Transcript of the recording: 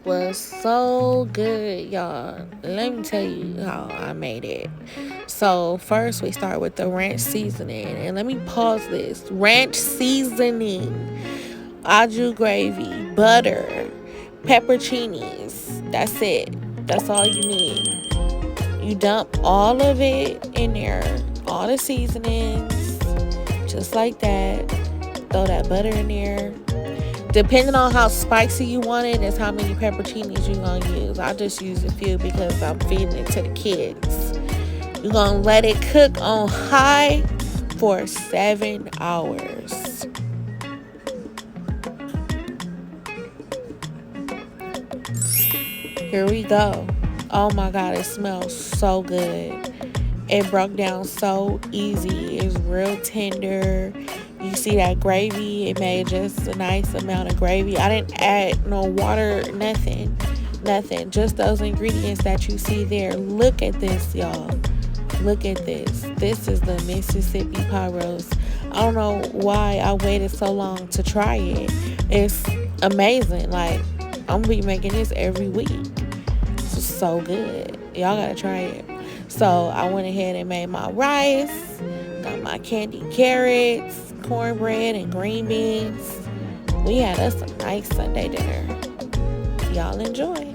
was so good, y'all. Let me tell you how I made it. So first we start with the ranch seasoning, and let me pause this. Ranch seasoning, au jus gravy, butter, pepperoncinis. That's it. That's all you need. You dump all of it in there, all the seasonings, just like that. Throw that butter in there. Depending on how spicy you want it, is how many pepperoncinis you're gonna use. I just use a few because I'm feeding it to the kids. You're gonna let it cook on high for 7 hours. Here we go. Oh my God, it smells so good. It broke down so easy. It's real tender. You see that gravy? It made just a nice amount of gravy. I didn't add no water, nothing. Nothing. Just those ingredients that you see there. Look at this, y'all. Look at this. This is the Mississippi pot roast. I don't know why I waited so long to try it. It's amazing. Like, I'm gonna be making this every week. It's so good. Y'all gotta try it. So I went ahead and made my rice, got my candied carrots, cornbread, and green beans. We had us a nice Sunday dinner. Y'all enjoy.